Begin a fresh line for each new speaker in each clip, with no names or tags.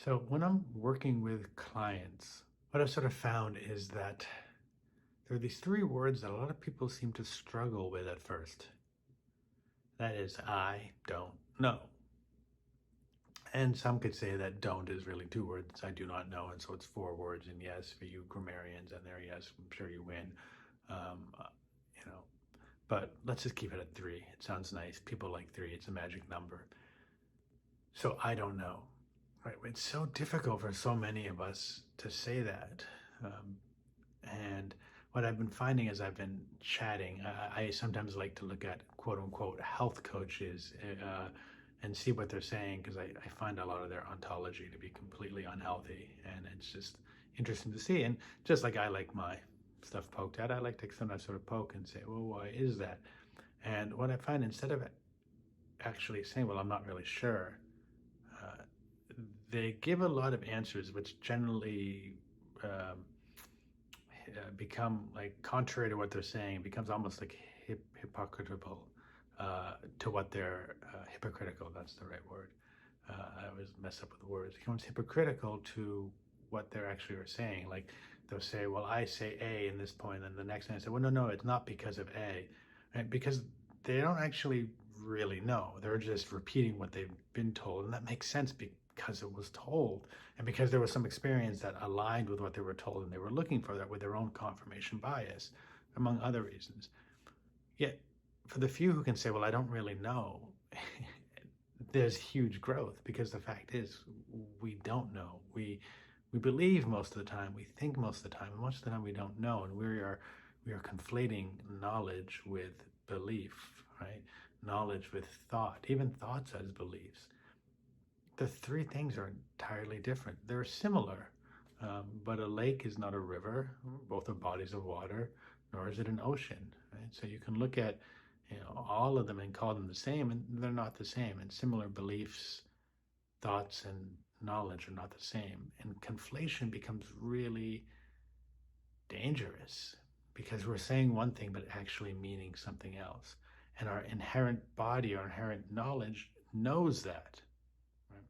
So when I'm working with clients, what I've sort of found is that there are these three words that a lot of people seem to struggle with at first. That is, I don't know. And some could say that don't is really two words, I do not know. And so it's four words. And yes, for you grammarians and there, yes, I'm sure you win. Um, uh, you know, but let's just keep it at three. It sounds nice. People like three, it's a magic number. So I don't know. Right? It's so difficult for so many of us to say that. Um, And what I've been finding as I've been chatting, I sometimes like to look at quote unquote health coaches and see what they're saying because I find a lot of their ontology to be completely unhealthy. And it's just interesting to see. And just like I like my stuff poked at, I like to sometimes sort of poke and say, well, why is that? And what I find instead of actually saying, well, I'm not really sure, uh, they give a lot of answers which generally um, become like contrary to what they're saying. It becomes almost like hypocritical to what they're hypocritical. That's the right word. I always mess up with the words. It becomes hypocritical to what they're actually are saying. Like they'll say, "Well, I say A in this point," and the next thing I say, "Well, no, no, it's not because of A," right? Because they don't actually really know. They're just repeating what they've been told, and that makes sense because it was told and because there was some experience that aligned with what they were told and they were looking for that with their own confirmation bias, among other reasons. Yet, for the few who can say, well, I don't really know, there's huge growth because the fact is we don't know. We believe most of the time, we think most of the time, and most of the time we don't know, and we are conflating knowledge with belief, right? Knowledge with thought, even thoughts as beliefs. The three things are entirely different. They're similar, but a lake is not a river. Both are bodies of water, nor is it an ocean. Right? So you can look at all of them and call them the same, and they're not the same. And similar beliefs, thoughts, and knowledge are not the same. And conflation becomes really dangerous because we're saying one thing but actually meaning something else. And our inherent body, our inherent knowledge knows that. Right?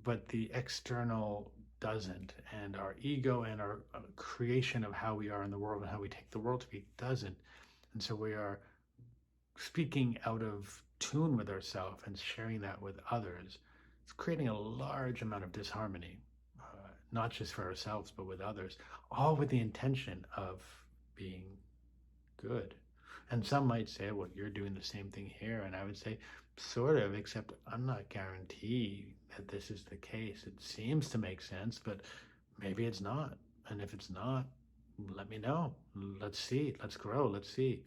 But the external doesn't, and our ego and our creation of how we are in the world and how we take the world to be doesn't. And so we are speaking out of tune with ourselves and sharing that with others. It's creating a large amount of disharmony, not just for ourselves but with others, all with the intention of being good. And some might say, well, you're doing the same thing here. And I would say, sort of, except I'm not guaranteed that this is the case. It seems to make sense, but maybe it's not. And if it's not, let me know. Let's see. Let's grow. Let's see.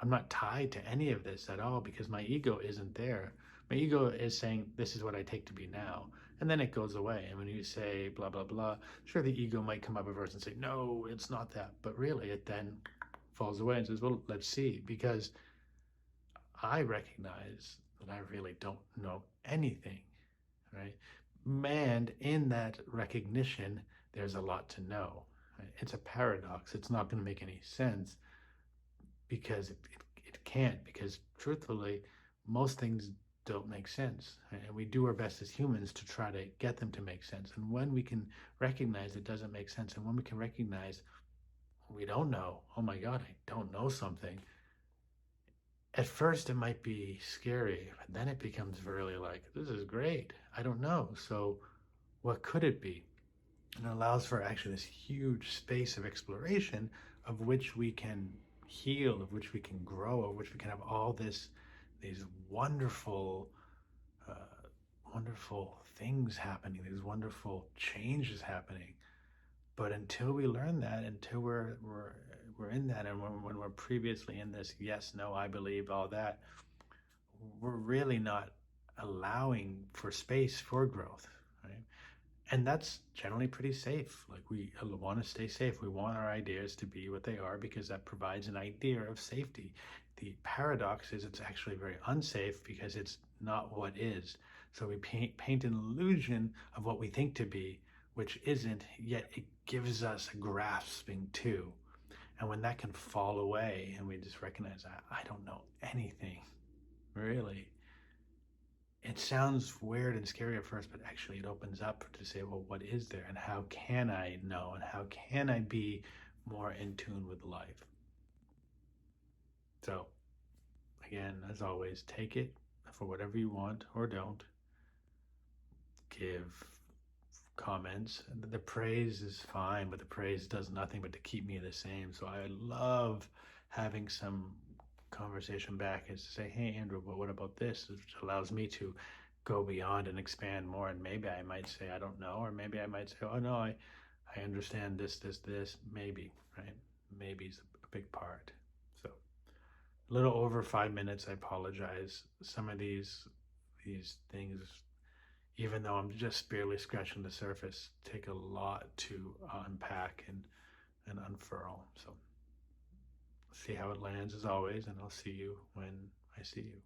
I'm not tied to any of this at all because my ego isn't there. My ego is saying, this is what I take to be now. And then it goes away. And when you say blah, blah, blah, sure, the ego might come up at first and say, no, it's not that. But really, it then falls away and says, well, let's see. Because I recognize that I really don't know anything, right? And in that recognition, there's a lot to know. Right? It's a paradox. It's not going to make any sense because it can't, because truthfully, most things don't make sense. Right? And we do our best as humans to try to get them to make sense. And when we can recognize it doesn't make sense, and when we can recognize we don't know, oh my God, I don't know something, at first it might be scary, but then it becomes really like, this is great. I don't know. So what could it be? And it allows for actually this huge space of exploration of which we can heal, of which we can grow, of which we can have all these wonderful, uh, wonderful things happening, these wonderful changes happening. But until we learn that, until we're in that, and when we're previously in this, yes, no, I believe all that, we're really not allowing for space for growth, right? And that's generally pretty safe. Like we want to stay safe. We want our ideas to be what they are because that provides an idea of safety. The paradox is it's actually very unsafe because it's not what is. So we paint an illusion of what we think to be, which isn't, yet it gives us a grasping too. And when that can fall away and we just recognize I don't know anything, really, it sounds weird and scary at first, but actually it opens up to say, well, what is there and how can I know and how can I be more in tune with life? So, again, as always, take it for whatever you want or don't. Give comments. The praise is fine, but the praise does nothing but to keep me the same. So I love having some conversation back is to say, hey, Andrew, but what about this? Which allows me to go beyond and expand more. And maybe I might say, I don't know. Or maybe I might say, oh, no, I understand this, maybe, right? Maybe is a big part. So a little over 5 minutes. I apologize. Some of these things, even though I'm just barely scratching the surface, take a lot to unpack and unfurl. So see how it lands as always, and I'll see you when I see you.